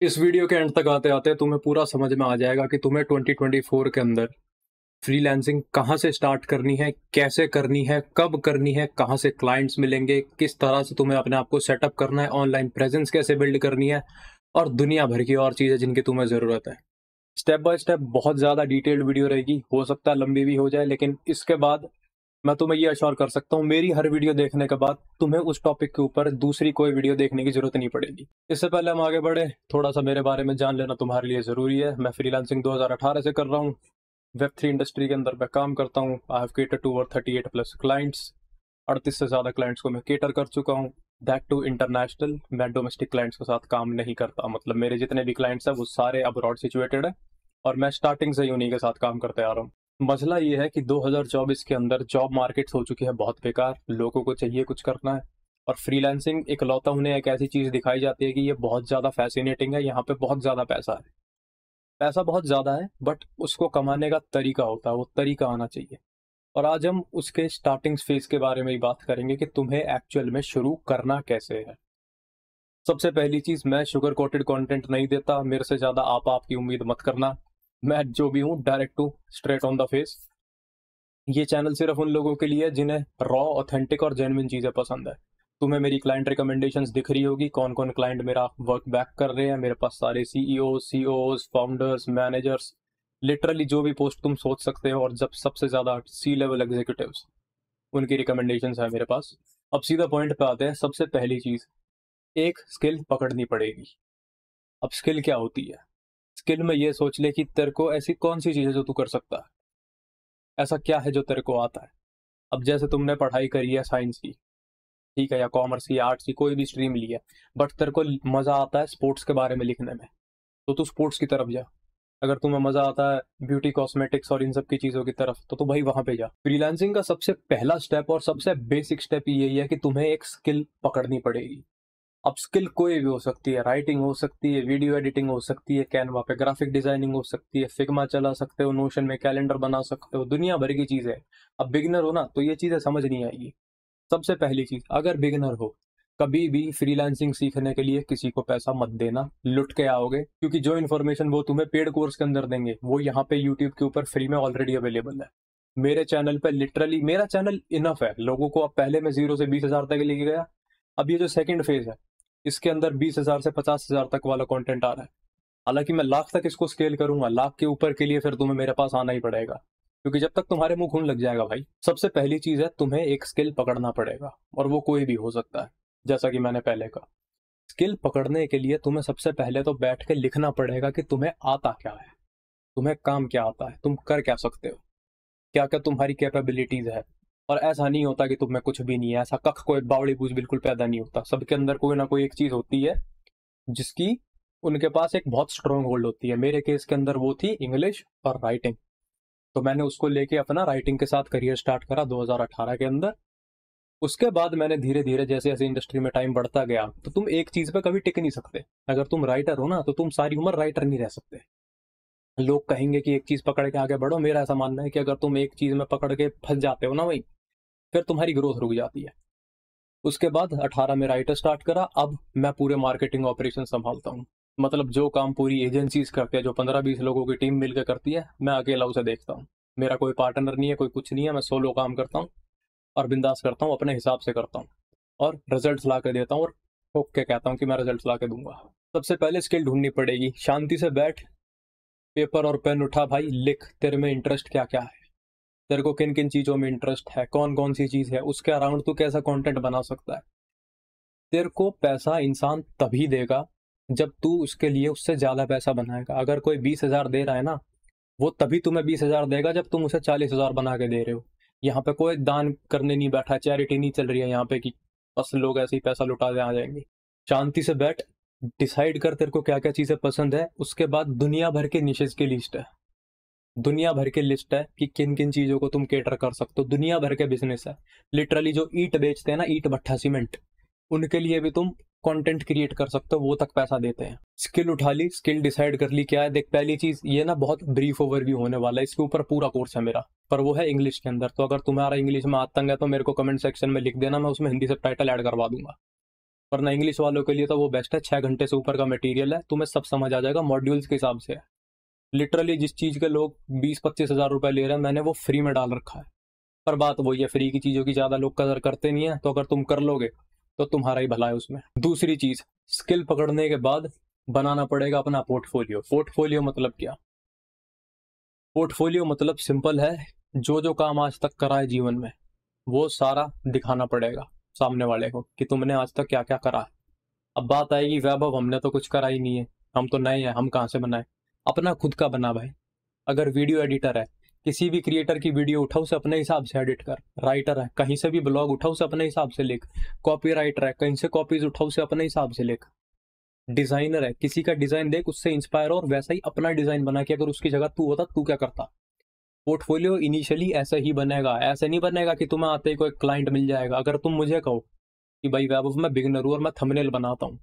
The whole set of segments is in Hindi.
इस वीडियो के एंड तक आते आते तुम्हें पूरा समझ में आ जाएगा कि तुम्हें 2024 के अंदर फ्रीलांसिंग कहाँ से स्टार्ट करनी है, कैसे करनी है, कब करनी है, कहाँ से क्लाइंट्स मिलेंगे, किस तरह से तुम्हें अपने आप को सेटअप करना है, ऑनलाइन प्रेजेंस कैसे बिल्ड करनी है और दुनिया भर की और चीज़ें जिनकी तुम्हें ज़रूरत है। स्टेप बाय स्टेप बहुत ज़्यादा डिटेल्ड वीडियो रहेगी, हो सकता है लंबी भी हो जाए, लेकिन इसके बाद मैं तुम्हें ये अश्योर कर सकता हूँ मेरी हर वीडियो देखने के बाद तुम्हें उस टॉपिक के ऊपर दूसरी कोई वीडियो देखने की जरूरत नहीं पड़ेगी। इससे पहले हम आगे बढ़े, थोड़ा सा मेरे बारे में जान लेना तुम्हारे लिए ज़रूरी है। मैं फ्रीलांसिंग 2018 से कर रहा हूँ। वेब 3 इंडस्ट्री के अंदर मैं काम करता हूँ। I have cater to over 38+ clients. 38 से ज़्यादा क्लाइंट्स को मैं केटर कर चुका हूँ, दैट टू इंटरनेशनल। मैं डोमेस्टिक क्लाइंट्स के साथ काम नहीं करता, मतलब मेरे जितने भी क्लाइंट्स हैं वो सारे अब्रॉड सिचुएटेड है और मैं स्टार्टिंग से ही उन्हीं के साथ काम करते आ रहा हूँ। मसला ये है कि 2024 के अंदर जॉब मार्केट्स हो चुकी है बहुत बेकार, लोगों को चाहिए कुछ करना है और फ्रीलांसिंग इकलौता उन्हें एक ऐसी चीज़ दिखाई जाती है कि ये बहुत ज़्यादा फैसिनेटिंग है, यहाँ पे बहुत ज़्यादा पैसा है। पैसा बहुत ज़्यादा है बट उसको कमाने का तरीका होता है, वो तरीका आना चाहिए। और आज हम उसके स्टार्टिंग फेज के बारे में ही बात करेंगे कि तुम्हें एक्चुअल में शुरू करना कैसे है। सबसे पहली चीज़, मैं शुगर कोटेड कंटेंट नहीं देता, मेरे से ज़्यादा आप आपकी उम्मीद मत करना। मैं जो भी हूँ direct to straight on the face. ये चैनल सिर्फ उन लोगों के लिए है जिन्हें रॉ, ऑथेंटिक और जेन्युइन चीज़ें पसंद है। तुम्हें मेरी क्लाइंट रिकमेंडेशंस दिख रही होगी, कौन कौन क्लाइंट मेरा वर्क बैक कर रहे हैं। मेरे पास सारे CEO, COs, founders, managers, literally जो भी पोस्ट तुम सोच सकते हो और जब सबसे ज़्यादा सी लेवल एग्जीक्यूटिव्स, उनकी रिकमेंडेशंस है मेरे पास। अब सीधा पॉइंट पे आते हैं। सबसे पहली चीज़, एक स्किल पकड़नी पड़ेगी। अब स्किल क्या होती है? स्किल में ये सोच ले कि तेरे को ऐसी कौन सी चीज़ है जो तू कर सकता है, ऐसा क्या है जो तेरे को आता है। अब जैसे तुमने पढ़ाई करी है साइंस की, ठीक है, या कॉमर्स की, आर्ट्स की, कोई भी स्ट्रीम ली है, बट तेरे को मजा आता है स्पोर्ट्स के बारे में लिखने में, तो तू स्पोर्ट्स की तरफ जा। अगर तुम्हें मजा आता है ब्यूटी, कॉस्मेटिक्स और इन सब की चीजों की तरफ, तो भाई वहां पे जा। फ्रीलांसिंग का सबसे पहला स्टेप और सबसे बेसिक स्टेप यही है कि तुम्हें एक स्किल पकड़नी पड़ेगी। अब स्किल कोई भी हो सकती है, राइटिंग हो सकती है, वीडियो एडिटिंग हो सकती है, कैनवा पे ग्राफिक डिजाइनिंग हो सकती है, फिग्मा चला सकते हो, नोशन में कैलेंडर बना सकते हो, दुनिया भर की चीजें। अब बिगिनर हो ना तो ये चीजें समझ नहीं आएगी। सबसे पहली चीज, अगर बिगिनर हो, कभी भी फ्रीलांसिंग सीखने के लिए किसी को पैसा मत देना, लुट के आओगे, क्योंकि जो इन्फॉर्मेशन वो तुम्हें पेड कोर्स के अंदर देंगे वो यहाँ पे यूट्यूब के ऊपर फ्री में ऑलरेडी अवेलेबल है। मेरे चैनल पे लिटरली, मेरा चैनल इनफ है लोगों को। अब पहले मैं 0 से 20,000 तक लेके गया, अब ये जो सेकंड फेज है इसके अंदर 20,000 से 50,000 तक वाला कंटेंट आ रहा है। हालांकि मैं लाख तक इसको स्केल करूंगा, लाख के ऊपर के लिए फिर तुम्हें मेरे पास आना ही पड़ेगा, क्योंकि जब तक तुम्हारे मुंह खून लग जाएगा भाई। सबसे पहली चीज है, तुम्हें एक स्किल पकड़ना पड़ेगा और वो कोई भी हो सकता है। जैसा कि मैंने पहले कहा, स्किल पकड़ने के लिए तुम्हें सबसे पहले तो बैठ के लिखना पड़ेगा कि तुम्हें आता क्या है, तुम्हें काम क्या आता है, तुम कर क्या सकते हो, क्या क्या तुम्हारी कैपेबिलिटीज है। और ऐसा नहीं होता कि तुम में कुछ भी नहीं है, ऐसा कख कोई बावड़ी बूझ बिल्कुल पैदा नहीं होता। सबके अंदर कोई ना कोई एक चीज होती है जिसकी उनके पास एक बहुत स्ट्रांग होल्ड होती है। मेरे केस के अंदर वो थी इंग्लिश और राइटिंग, तो मैंने उसको लेके अपना राइटिंग के साथ करियर स्टार्ट करा 2018 के अंदर। उसके बाद मैंने धीरे धीरे जैसे जैसे इंडस्ट्री में टाइम बढ़ता गया, तो तुम एक चीज पे कभी टिक नहीं सकते। अगर तुम राइटर हो ना तो तुम सारी उम्र राइटर नहीं रह सकते। लोग कहेंगे कि एक चीज पकड़ के आगे बढ़ो, मेरा ऐसा मानना है कि अगर तुम एक चीज में पकड़ के फंस जाते हो ना भाई, फिर तुम्हारी ग्रोथ रुक जाती है। उसके बाद 18 में राइटर स्टार्ट करा, अब मैं पूरे मार्केटिंग ऑपरेशन संभालता हूँ। मतलब जो काम पूरी एजेंसीज करते हैं, जो 15-20 लोगों की टीम मिलकर करती है, मैं अकेला उसे देखता हूँ। मेरा कोई पार्टनर नहीं है, कोई कुछ नहीं है, मैं सोलो काम करता हूँ और बिंदास करता हूँ, अपने हिसाब से करता हूँ और रिजल्ट्स ला के देता हूँ और ओके कहता हूँ कि मैं रिजल्ट्स ला के दूंगा। सबसे पहले स्किल ढूंढनी पड़ेगी। शांति से बैठ, पेपर और पेन उठा भाई, लिख तेरे में इंटरेस्ट क्या क्या है, तेरे को किन किन चीज़ों में इंटरेस्ट है, कौन कौन सी चीज़ है, उसके अराउंड तू कैसा कंटेंट बना सकता है। तेरे को पैसा इंसान तभी देगा जब तू उसके लिए उससे ज़्यादा पैसा बनाएगा। अगर कोई 20,000 दे रहा है ना, वो तभी तुम्हें 20,000 देगा जब तुम उसे 40,000 बना के दे रहे हो। यहाँ पे कोई दान करने नहीं बैठा, चैरिटी नहीं चल रही है यहाँ पे कि बस लोग ऐसे ही पैसा लुटा दे आ जाएंगे। शांति से बैठ, डिसाइड कर तेरे को क्या क्या चीज़ें पसंद है। उसके बाद दुनिया भर के निशेज की लिस्ट है, दुनिया भर के लिस्ट है कि किन किन चीज़ों को तुम केटर कर सकते हो। दुनिया भर के बिजनेस है, लिटरली जो ईंट बेचते हैं ना, ईंट भट्ठा सीमेंट, उनके लिए भी तुम कंटेंट क्रिएट कर सकते हो, वो तक पैसा देते हैं। स्किल उठा ली, स्किल डिसाइड कर ली क्या है। देख पहली चीज ये ना, बहुत ब्रीफ ओवरव्यू होने वाला है, इसके ऊपर पूरा कोर्स है मेरा, पर वो है इंग्लिश के अंदर। तो अगर तुम्हारा इंग्लिश में आतंक है तो मेरे को कमेंट सेक्शन में लिख देना, मैं उसमें हिंदी सब टाइटल ऐड करवा दूंगा। वरना इंग्लिश वालों के लिए तो वो बेस्ट है, 6 घंटे से ऊपर का मटेरियल है, तुम्हें सब समझ आ जाएगा, मॉड्यूल्स के हिसाब से है। लिटरली जिस चीज़ के लोग 20-25 हज़ार रुपए ले रहे हैं, मैंने वो फ्री में डाल रखा है। पर बात वही है, फ्री की चीज़ों की ज़्यादा लोग कदर करते नहीं है, तो अगर तुम कर लोगे तो तुम्हारा ही भला है उसमें। दूसरी चीज़, स्किल पकड़ने के बाद बनाना पड़ेगा अपना पोर्टफोलियो। पोर्टफोलियो मतलब क्या? पोर्टफोलियो मतलब सिंपल है, जो जो काम आज तक करा है जीवन में वो सारा दिखाना पड़ेगा सामने वाले को कि तुमने आज तक क्या क्या करा है। अब बात आएगी वैभव, हमने तो कुछ करा ही नहीं है, हम तो नए हैं, हम कहाँ से बनाए? अपना खुद का बना भाई। अगर वीडियो एडिटर है, किसी भी क्रिएटर की वीडियो उठाओ उसे अपने हिसाब से एडिट कर। राइटर है, कहीं से भी ब्लॉग उठाओ उसे अपने हिसाब से लिख। कॉपी राइटर है, कहीं से कॉपीज उठाओ उसे अपने हिसाब से लिख। डिजाइनर है, किसी का डिजाइन देख उससे इंस्पायर हो और वैसा ही अपना डिजाइन बना के अगर उसकी जगह तू होता तू क्या करता। पोर्टफोलियो इनिशियली ऐसे ही बनेगा, ऐसे नहीं बनेगा कि तुम्हें आते ही कोई क्लाइंट मिल जाएगा। अगर तुम मुझे कहो कि भाई वैभव मैं बिगिनर हूँ और मैं थंबनेल बनाता हूँ,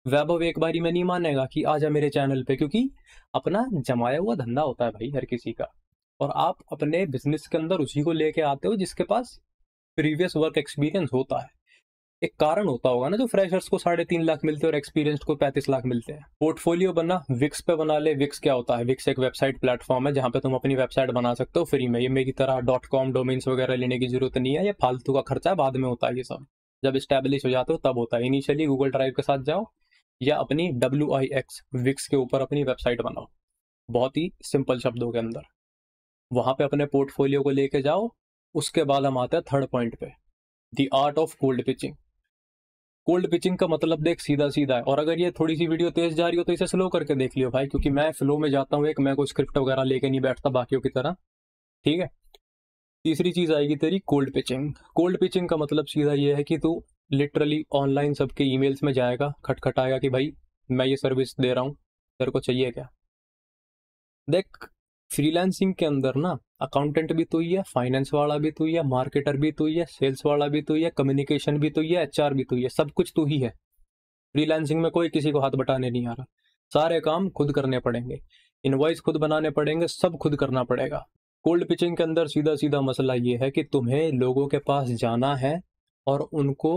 वैभव एक बारी में नहीं मानेगा कि आजा मेरे चैनल पे, क्योंकि अपना जमाया हुआ धंधा होता है भाई हर किसी का, और आप अपने बिजनेस के अंदर उसी को लेके आते हो जिसके पास प्रीवियस वर्क एक्सपीरियंस होता है। एक कारण होता होगा ना जो फ्रेशर्स को 3.5 लाख मिलते हैं और एक्सपीरियंस्ड को 35 लाख मिलते हैं। पोर्टफोलियो बनना विक्स पे बना ले। विक्स क्या होता है? विक्स एक वेबसाइट प्लेटफॉर्म है जहां पे तुम अपनी वेबसाइट बना सकते हो फ्री में। ये मेरी तरह .com डोमेन्स वगैरह लेने की जरूरत नहीं है, ये फालतू का खर्चा है, बाद में होता है ये सब, जब स्टैब्लिश हो जाते हो तब होता है। इनिशियली गूगल ड्राइव के साथ जाओ या अपनी WIX विक्स के ऊपर अपनी वेबसाइट बनाओ, बहुत ही सिंपल शब्दों के अंदर। वहां पे अपने पोर्टफोलियो को लेके जाओ। उसके बाद हम आते हैं थर्ड पॉइंट पे, the art of cold pitching. Cold pitching का मतलब देख सीधा सीधा है, और अगर ये थोड़ी सी वीडियो तेज जा रही हो तो इसे स्लो करके देख लियो भाई, क्योंकि मैं फ्लो में जाता हूँ, एक मैं कोई स्क्रिप्ट वगैरह लेके नहीं बैठता बाकियों की तरह, ठीक है। तीसरी चीज आएगी तेरी कोल्ड पिचिंग। कोल्ड पिचिंग का मतलब सीधा ये है कि तू लिटरली ऑनलाइन सबके ईमेल्स में जाएगा, खटखटाएगा कि भाई मैं ये सर्विस दे रहा हूँ, तेरे को चाहिए क्या? देख, फ्रीलांसिंग के अंदर ना अकाउंटेंट भी तू ही है, फाइनेंस वाला भी तू ही है, मार्केटर भी तू ही है, सेल्स वाला भी तू ही है, कम्युनिकेशन भी तू ही है, HR भी तू ही है, सब कुछ तू ही है। फ्रीलांसिंग में कोई किसी को हाथ बटाने नहीं आ रहा, सारे काम खुद करने पड़ेंगे, इनवॉइस खुद बनाने पड़ेंगे, सब खुद करना पड़ेगा। कोल्ड पिचिंग के अंदर सीधा सीधा मसला ये है कि तुम्हें लोगों के पास जाना है और उनको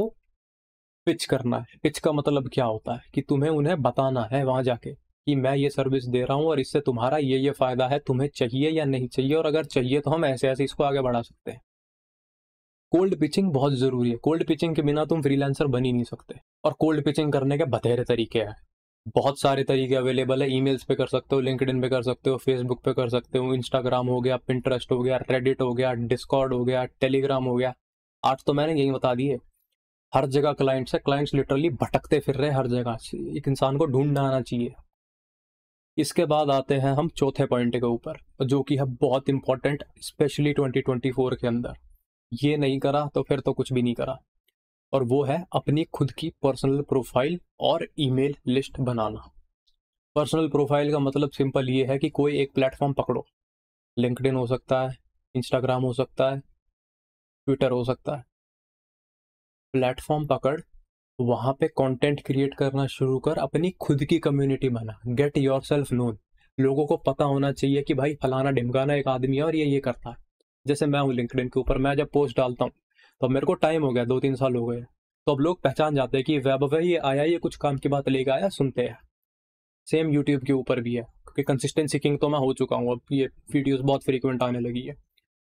पिच करना है। पिच का मतलब क्या होता है कि तुम्हें उन्हें बताना है वहां जाके कि मैं ये सर्विस दे रहा हूँ और इससे तुम्हारा ये फायदा है, तुम्हें चाहिए या नहीं चाहिए, और अगर चाहिए तो हम ऐसे ऐसे इसको आगे बढ़ा सकते हैं। कोल्ड पिचिंग बहुत जरूरी है। कोल्ड पिचिंग के बिना तुम फ्रीलांसर बन ही नहीं सकते। और कोल्ड पिचिंग करने के बथेरे तरीके हैं, बहुत सारे तरीके अवेलेबल है। ईमेल्स पे कर सकते हो, लिंक्डइन पे कर सकते हो, फेसबुक पे कर सकते हो, इंस्टाग्राम हो गया, पिंटरेस्ट हो गया, रेडिट हो गया, डिस्कॉर्ड हो गया, टेलीग्राम हो गया। आज तो मैंने यही बता दिए। हर जगह क्लाइंट्स है, क्लाइंट्स लिटरली भटकते फिर रहे हर जगह, एक इंसान को ढूंढना आना चाहिए। इसके बाद आते हैं हम चौथे पॉइंट के ऊपर, जो कि है बहुत इंपॉर्टेंट, स्पेशली 2024 के अंदर। ये नहीं करा तो फिर तो कुछ भी नहीं करा, और वो है अपनी खुद की पर्सनल प्रोफाइल और ईमेल लिस्ट बनाना। पर्सनल प्रोफाइल का मतलब सिंपल ये है कि कोई एक प्लेटफॉर्म पकड़ो, लिंक्डइन हो सकता है, इंस्टाग्राम हो सकता है, ट्विटर हो सकता है। प्लेटफॉर्म पकड़, वहां पे कंटेंट क्रिएट करना शुरू कर, अपनी खुद की कम्युनिटी बना, गेट योरसेल्फ नोन। लोगों को पता होना चाहिए कि भाई फलाना ढिमकाना एक आदमी है और ये करता है। जैसे मैं हूँ लिंक्डइन के ऊपर, मैं जब पोस्ट डालता हूँ तो मेरे को टाइम हो गया, 2-3 साल हो गए, तो अब लोग पहचान जाते हैं कि वैभव है, ये आया, ये कुछ काम की बात लेकर आया, सुनते हैं। सेम यूट्यूब के ऊपर भी है, क्योंकि कंसिस्टेंसी किंग तो मैं हो चुका हूँ, अब ये वीडियोस बहुत फ्रीक्वेंट आने लगी है।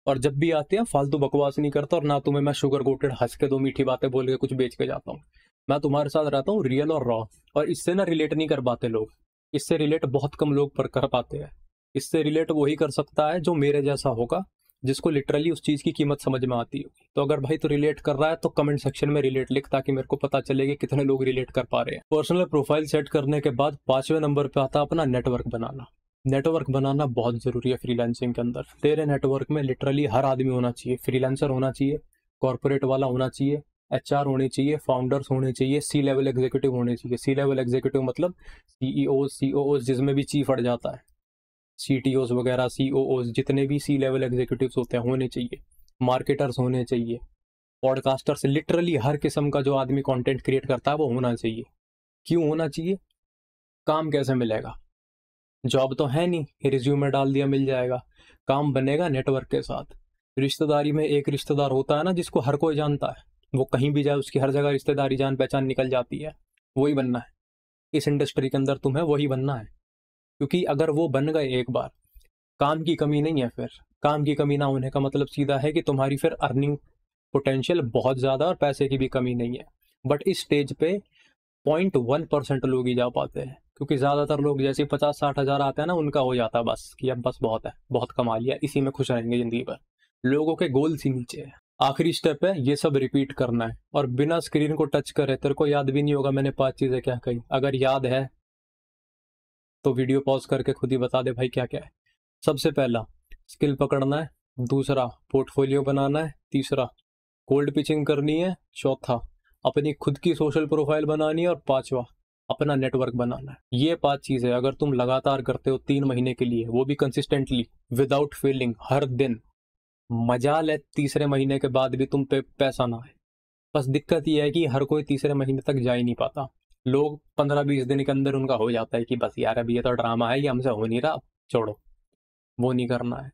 और जब भी आते हैं फालतू बकवास नहीं करता, और ना तुम्हें मैं शुगर कोटेड हंस के 2 मीठी बातें बोल के कुछ बेच के जाता हूँ। मैं तुम्हारे साथ रहता हूँ रियल और रॉ, और इससे ना रिलेट नहीं कर पाते लोग। इससे रिलेट बहुत कम लोग पर कर पाते हैं। इससे रिलेट वही कर सकता है जो मेरे जैसा होगा, जिसको लिटरली उस चीज़ की कीमत समझ में आती होगी। तो अगर भाई तो रिलेट कर रहा है तो कमेंट सेक्शन में रिलेट लिख, ताकि मेरे को पता चले कि कितने लोग रिलेट कर पा रहे हैं। पर्सनल प्रोफाइल सेट करने के बाद 5वें नंबर पे आता अपना नेटवर्क बनाना। नेटवर्क बनाना बहुत जरूरी है फ्रीलांसिंग के अंदर। तेरे नेटवर्क में लिटरली हर आदमी होना चाहिए, फ्रीलांसर होना चाहिए, कॉर्पोरेट वाला होना चाहिए, HR होने चाहिए, फाउंडर्स होने चाहिए, C लेवल एग्जीक्यूटिव होने चाहिए। C लेवल एग्जीक्यूटिव मतलब CEOs, COOs, जिसमें भी चीफ अड़ जाता है, CTOs वगैरह, COOs, जितने भी C लेवल एग्जीक्यूटिव्स होते हैं होने चाहिए। मार्केटर्स होने चाहिए, पॉडकास्टर्स, लिटरली हर किस्म का जो आदमी कंटेंट क्रिएट करता है वो होना चाहिए। क्यों होना चाहिए? काम कैसे मिलेगा? जॉब तो है नहीं, रिज्यूमे डाल दिया मिल जाएगा। काम बनेगा नेटवर्क के साथ। रिश्तेदारी में एक रिश्तेदार होता है ना जिसको हर कोई जानता है, वो कहीं भी जाए उसकी हर जगह रिश्तेदारी जान पहचान निकल जाती है। वही बनना है इस इंडस्ट्री के अंदर, तुम्हें वही बनना है। क्योंकि अगर वो बन गए एक बार, काम की कमी नहीं है। फिर काम की कमी ना होने का मतलब सीधा है कि तुम्हारी फिर अर्निंग पोटेंशियल बहुत ज़्यादा और पैसे की भी कमी नहीं है। बट इस स्टेज पे 0.1% लोग ही जा पाते हैं, क्योंकि ज़्यादातर लोग जैसे 50-60 हज़ार आते हैं ना, उनका हो जाता है बस कि अब बस बहुत है, बहुत कमा लिया, इसी में खुश रहेंगे ज़िंदगी भर। लोगों के गोल्स ही नीचे है। आखिरी स्टेप है ये सब रिपीट करना है, और बिना स्क्रीन को टच करे। तेरे को याद भी नहीं होगा मैंने 5 चीज़ें क्या कही, अगर याद है तो वीडियो पॉज करके खुद ही बता दे भाई क्या क्या है। सबसे पहला स्किल पकड़ना है, दूसरा पोर्टफोलियो बनाना है, तीसरा कोल्ड पिचिंग करनी है, चौथा अपनी खुद की सोशल प्रोफाइल बनानी है, और पांचवा अपना नेटवर्क बनाना है। ये 5 चीज़ें अगर तुम लगातार करते हो 3 महीने के लिए, वो भी कंसिस्टेंटली विदाउट फेलिंग हर दिन, मजाल है तीसरे महीने के बाद भी तुम पे पैसा ना आए। बस दिक्कत ये है कि हर कोई तीसरे महीने तक जा ही नहीं पाता। लोग 15-20 दिन के अंदर उनका हो जाता है कि बस यार अभी ये तो ड्रामा है, ये हमसे हो नहीं रहा, छोड़ो। वो नहीं करना है,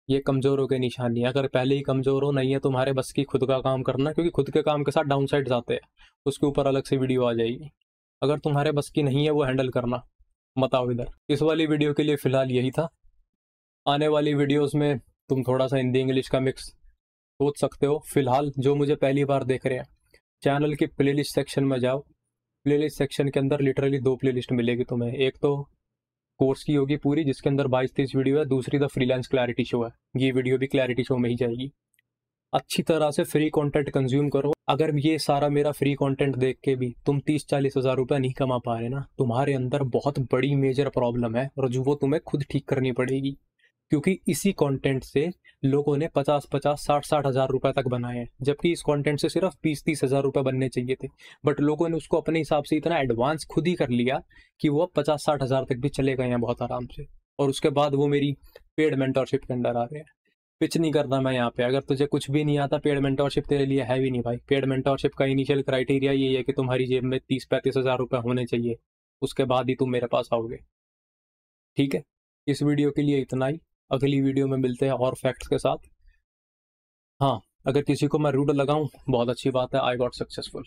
ये कमजोरों के निशानी है। अगर पहले ही कमजोर हो, नहीं है तुम्हारे बस की खुद का काम करना, क्योंकि खुद के काम के साथ डाउन साइड्स आते हैं, उसके ऊपर अलग से वीडियो आ जाएगी। अगर तुम्हारे बस की नहीं है वो हैंडल करना, मत आओ इधर। इस वाली वीडियो के लिए फिलहाल यही था। आने वाली वीडियोस में तुम थोड़ा सा हिंदी इंग्लिश का मिक्स सोच सकते हो। फिलहाल जो मुझे पहली बार देख रहे हैं, चैनल की प्लेलिस्ट सेक्शन में जाओ। प्लेलिस्ट सेक्शन के अंदर लिटरली 2 प्लेलिस्ट मिलेगी तुम्हें। एक तो कोर्स की होगी पूरी, जिसके अंदर 22-23 वीडियो है। दूसरी द फ्रीलांस क्लैरिटी शो है, ये वीडियो भी क्लैरिटी शो में ही जाएगी। अच्छी तरह से फ्री कंटेंट कंज्यूम करो। अगर ये सारा मेरा फ्री कंटेंट देख के भी तुम 30-40 हज़ार रुपये नहीं कमा पा रहे ना, तुम्हारे अंदर बहुत बड़ी मेजर प्रॉब्लम है, और जो वो तुम्हें खुद ठीक करनी पड़ेगी। क्योंकि इसी कंटेंट से लोगों ने 50-50, 60-60 हज़ार रुपए तक बनाए हैं, जबकि इस कंटेंट से सिर्फ 20-30 हज़ार रुपए बनने चाहिए थे। बट लोगों ने उसको अपने हिसाब से इतना एडवांस खुद ही कर लिया कि वो अब 50-60 हज़ार तक भी चले गए हैं बहुत आराम से। और उसके बाद वो मेरी पेड मेंटरशिप के अंदर आ रहे हैं। पिच नहीं करना मैं यहाँ पे, अगर तुझे कुछ भी नहीं आता, पेड मेंटरशिप तेरे लिए है भी नहीं भाई। पेड मेंटरशिप का इनिशियल क्राइटेरिया ये है कि तुम्हारी जेब में 30-35 हज़ार रुपये होने चाहिए, उसके बाद ही तुम मेरे पास आओगे। ठीक है, इस वीडियो के लिए इतना ही। अगली वीडियो में मिलते हैं और फैक्ट्स के साथ। हाँ, अगर किसी को मैं रूड लगाऊं, बहुत अच्छी बात है, आई गॉट सक्सेसफुल।